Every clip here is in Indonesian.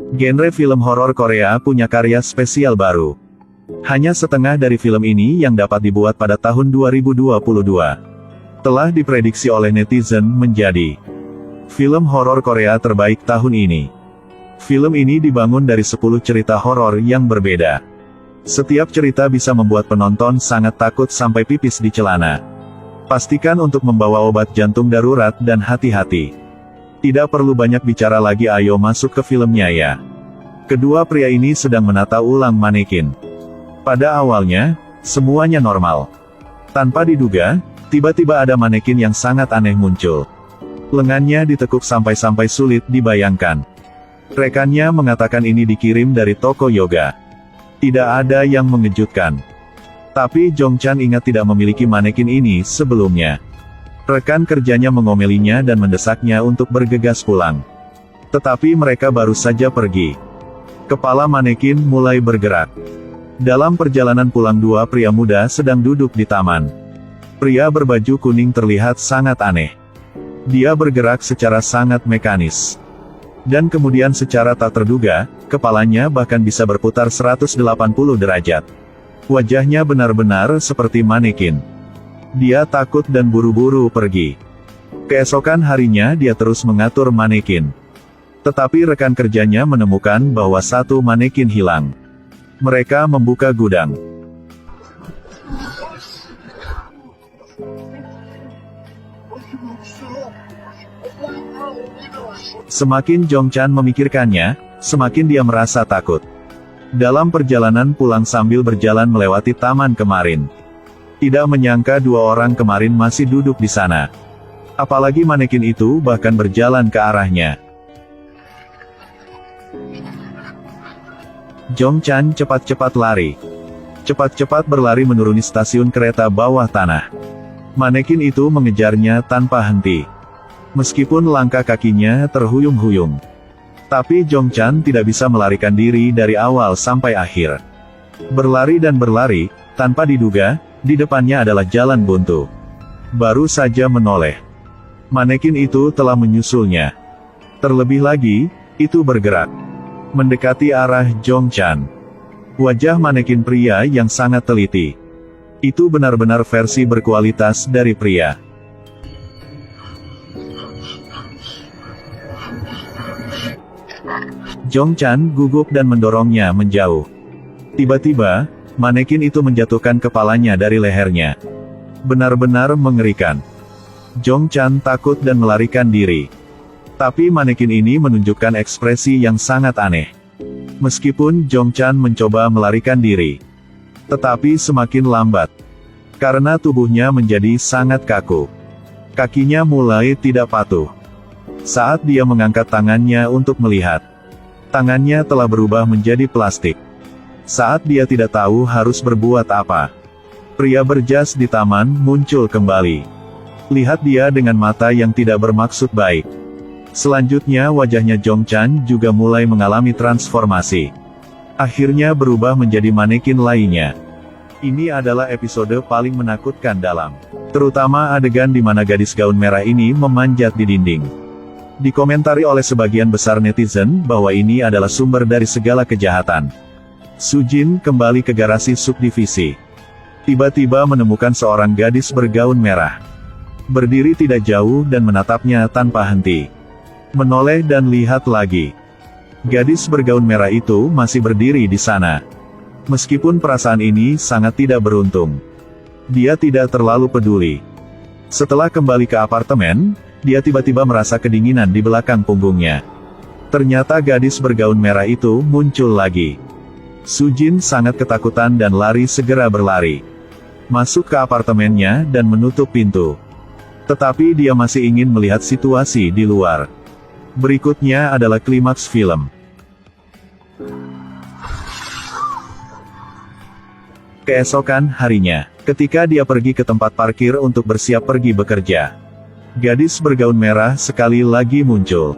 Genre film horor Korea punya karya spesial baru. Hanya setengah dari film ini yang dapat dibuat pada tahun 2022. Telah diprediksi oleh netizen menjadi film horor Korea terbaik tahun ini. Film ini dibangun dari 10 cerita horor yang berbeda. Setiap cerita bisa membuat penonton sangat takut sampai pipis di celana. Pastikan untuk membawa obat jantung darurat dan hati-hati. Tidak perlu banyak bicara lagi, ayo masuk ke filmnya ya. Kedua pria ini sedang menata ulang manekin. Pada awalnya, semuanya normal. Tanpa diduga, tiba-tiba ada manekin yang sangat aneh muncul. Lengannya ditekuk sampai-sampai sulit dibayangkan. Rekannya mengatakan ini dikirim dari toko yoga. Tidak ada yang mengejutkan. Tapi Jong Chan ingat tidak memiliki manekin ini sebelumnya. Rekan kerjanya mengomelinya dan mendesaknya untuk bergegas pulang. Tetapi mereka baru saja pergi. Kepala manekin mulai bergerak. Dalam perjalanan pulang, dua pria muda sedang duduk di taman. Pria berbaju kuning terlihat sangat aneh. Dia bergerak secara sangat mekanis. Dan kemudian secara tak terduga, kepalanya bahkan bisa berputar 180 derajat. Wajahnya benar-benar seperti manekin. Dia takut dan buru-buru pergi. Keesokan harinya dia terus mengatur manekin. Tetapi rekan kerjanya menemukan bahwa satu manekin hilang. Mereka membuka gudang. Semakin Jong Chan memikirkannya, semakin dia merasa takut. Dalam perjalanan pulang sambil berjalan melewati taman kemarin, tidak menyangka dua orang kemarin masih duduk di sana. Apalagi manekin itu bahkan berjalan ke arahnya. Jong Chan cepat-cepat lari. Cepat-cepat berlari menuruni stasiun kereta bawah tanah. Manekin itu mengejarnya tanpa henti. Meskipun langkah kakinya terhuyung-huyung. Tapi Jong Chan tidak bisa melarikan diri dari awal sampai akhir. Berlari dan berlari, tanpa diduga, di depannya adalah jalan buntu. Baru saja menoleh, manekin itu telah menyusulnya. Terlebih lagi, itu bergerak. Mendekati arah Jong Chan. Wajah manekin pria yang sangat teliti. Itu benar-benar versi berkualitas dari pria. Jong Chan gugup dan mendorongnya menjauh. Tiba-tiba, manekin itu menjatuhkan kepalanya dari lehernya. Benar-benar mengerikan. Jong Chan takut dan melarikan diri. Tapi manekin ini menunjukkan ekspresi yang sangat aneh. Meskipun Jong Chan mencoba melarikan diri, tetapi semakin lambat. Karena tubuhnya menjadi sangat kaku. Kakinya mulai tidak patuh. Saat dia mengangkat tangannya untuk melihat, tangannya telah berubah menjadi plastik. Saat dia tidak tahu harus berbuat apa, pria berjas di taman muncul kembali. Lihat dia dengan mata yang tidak bermaksud baik. Selanjutnya wajahnya Jong Chan juga mulai mengalami transformasi. Akhirnya berubah menjadi manekin lainnya. Ini adalah episode paling menakutkan dalam, terutama adegan di mana gadis gaun merah ini memanjat di dinding. Dikomentari oleh sebagian besar netizen bahwa ini adalah sumber dari segala kejahatan. Sujin kembali ke garasi subdivisi. Tiba-tiba menemukan seorang gadis bergaun merah. Berdiri tidak jauh dan menatapnya tanpa henti. Menoleh dan lihat lagi. Gadis bergaun merah itu masih berdiri di sana. Meskipun perasaan ini sangat tidak beruntung, dia tidak terlalu peduli. Setelah kembali ke apartemen, dia tiba-tiba merasa kedinginan di belakang punggungnya. Ternyata gadis bergaun merah itu muncul lagi. Sujin sangat ketakutan dan lari segera berlari. Masuk ke apartemennya dan menutup pintu. Tetapi dia masih ingin melihat situasi di luar. Berikutnya adalah klimaks film. Keesokan harinya, ketika dia pergi ke tempat parkir untuk bersiap pergi bekerja, gadis bergaun merah sekali lagi muncul.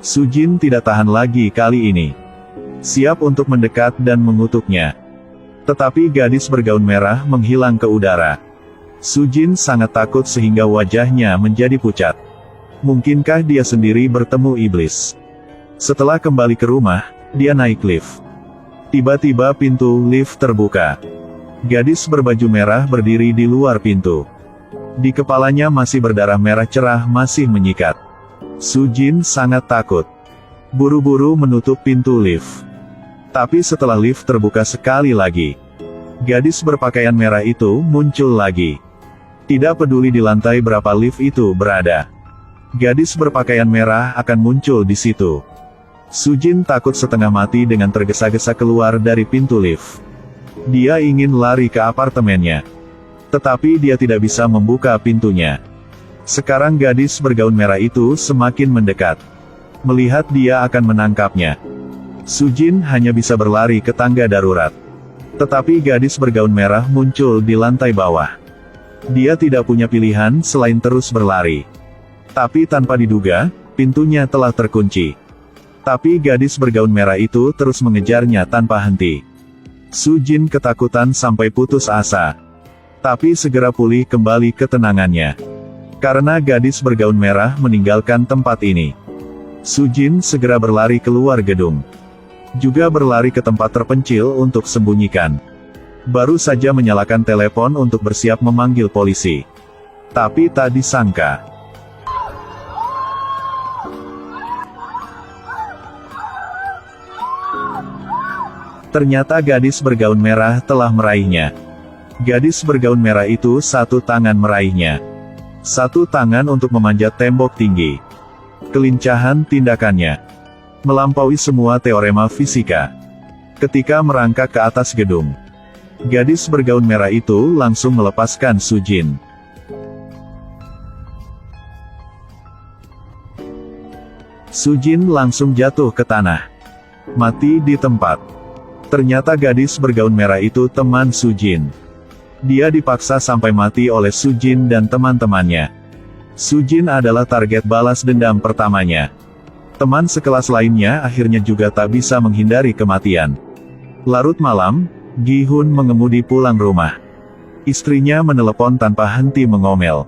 Sujin tidak tahan lagi kali ini. Siap untuk mendekat dan mengutuknya. Tetapi gadis bergaun merah menghilang ke udara. Sujin sangat takut sehingga wajahnya menjadi pucat. Mungkinkah dia sendiri bertemu iblis? Setelah kembali ke rumah, Dia naik lift. Tiba-tiba pintu lift terbuka. Gadis berbaju merah berdiri di luar pintu. Di kepalanya masih berdarah merah cerah masih menyikat. Su Jin sangat takut. Buru-buru menutup pintu lift. Tapi setelah lift terbuka sekali lagi, gadis berpakaian merah itu muncul lagi. Tidak peduli di lantai berapa lift itu berada, gadis berpakaian merah akan muncul di situ. Su Jin takut setengah mati dengan tergesa-gesa keluar dari pintu lift. Dia ingin lari ke apartemennya, tetapi dia tidak bisa membuka pintunya. Sekarang gadis bergaun merah itu semakin mendekat. Melihat dia akan menangkapnya, Su Jin hanya bisa berlari ke tangga darurat. Tetapi gadis bergaun merah muncul di lantai bawah. Dia tidak punya pilihan selain terus berlari. Tapi tanpa diduga, pintunya telah terkunci. Tapi gadis bergaun merah itu terus mengejarnya tanpa henti. Su Jin ketakutan sampai putus asa. Tapi segera pulih kembali ketenangannya. Karena gadis bergaun merah meninggalkan tempat ini, Su Jin segera berlari keluar gedung. Juga berlari ke tempat terpencil untuk sembunyikan. Baru saja menyalakan telepon untuk bersiap memanggil polisi. Tapi tak disangka, ternyata gadis bergaun merah telah meraihnya. Gadis bergaun merah itu satu tangan meraihnya. Satu tangan untuk memanjat tembok tinggi. Kelincahan tindakannya melampaui semua teorema fisika. Ketika merangkak ke atas gedung, gadis bergaun merah itu langsung melepaskan Su Jin. Su Jin langsung jatuh ke tanah, mati di tempat. Ternyata gadis bergaun merah itu teman Su Jin. Dia dipaksa sampai mati oleh Su Jin dan teman-temannya. Su Jin adalah target balas dendam pertamanya. Teman sekelas lainnya akhirnya juga tak bisa menghindari kematian. Larut malam, Gi Hun mengemudi pulang rumah. Istrinya menelepon tanpa henti mengomel.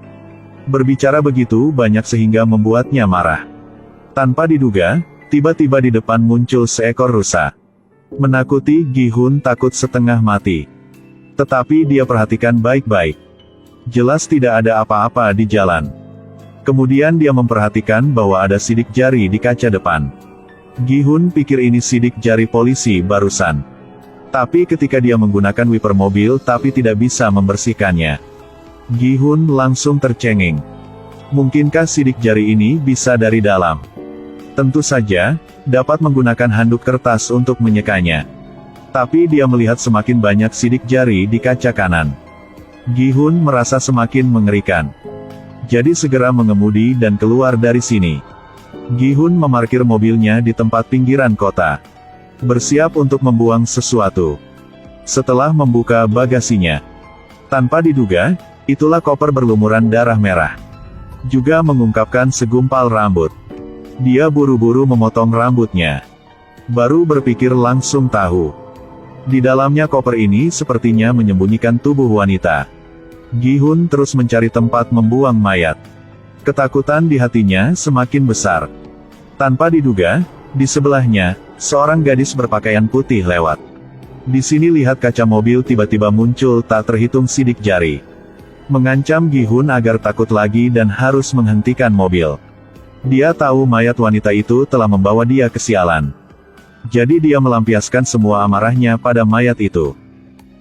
Berbicara begitu banyak sehingga membuatnya marah. Tanpa diduga, tiba-tiba di depan muncul seekor rusa. Menakuti Gi Hun takut setengah mati. Tetapi dia perhatikan baik-baik. Jelas tidak ada apa-apa di jalan. Kemudian dia memperhatikan bahwa ada sidik jari di kaca depan. Gi Hun pikir ini sidik jari polisi barusan. Tapi ketika dia menggunakan wiper mobil tapi tidak bisa membersihkannya, Gi Hun langsung tercengeng. Mungkinkah sidik jari ini bisa dari dalam? Tentu saja, dapat menggunakan handuk kertas untuk menyekanya. Tapi dia melihat semakin banyak sidik jari di kaca kanan. Gi Hun merasa semakin mengerikan. Jadi segera mengemudi dan keluar dari sini. Gi Hun memarkir mobilnya di tempat pinggiran kota. Bersiap untuk membuang sesuatu. Setelah membuka bagasinya, tanpa diduga, itulah koper berlumuran darah merah. Juga mengungkapkan segumpal rambut. Dia buru-buru memotong rambutnya. Baru berpikir langsung tahu. Di dalamnya koper ini sepertinya menyembunyikan tubuh wanita. Gi Hun terus mencari tempat membuang mayat. Ketakutan di hatinya semakin besar. Tanpa diduga, di sebelahnya, seorang gadis berpakaian putih lewat. Di sini lihat kaca mobil tiba-tiba muncul tak terhitung sidik jari. Mengancam Gi Hun agar takut lagi dan harus menghentikan mobil. Dia tahu mayat wanita itu telah membawa dia ke sialan. Jadi dia melampiaskan semua amarahnya pada mayat itu.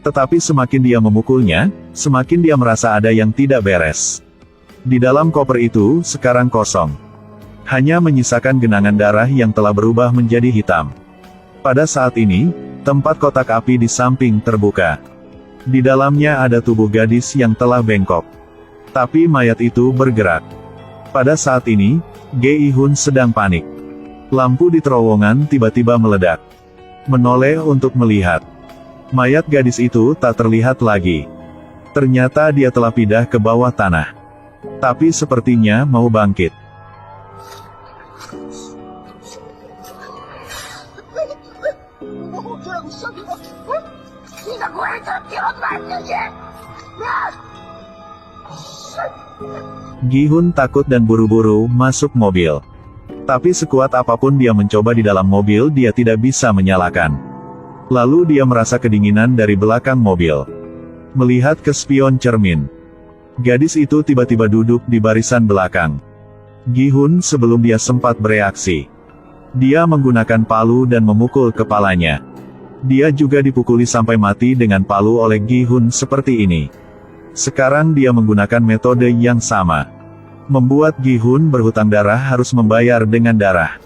Tetapi semakin dia memukulnya, semakin dia merasa ada yang tidak beres. Di dalam koper itu sekarang kosong. Hanya menyisakan genangan darah yang telah berubah menjadi hitam. Pada saat ini, tempat kotak api di samping terbuka. Di dalamnya ada tubuh gadis yang telah bengkok. Tapi mayat itu bergerak. Pada saat ini, Gi Hun sedang panik. Lampu di terowongan tiba-tiba meledak. Menoleh untuk melihat. Mayat gadis itu tak terlihat lagi. Ternyata dia telah pindah ke bawah tanah. Tapi sepertinya mau bangkit. Gi Hun takut dan buru-buru masuk mobil. Tapi sekuat apapun dia mencoba di dalam mobil, dia tidak bisa menyalakan. Lalu dia merasa kedinginan dari belakang mobil. Melihat ke spion cermin, gadis itu tiba-tiba duduk di barisan belakang Gi-hun sebelum dia sempat bereaksi. Dia menggunakan palu dan memukul kepalanya. Dia juga dipukuli sampai mati dengan palu oleh Gi-hun seperti ini. Sekarang dia menggunakan metode yang sama. Membuat Gi-hun berhutang darah harus membayar dengan darah.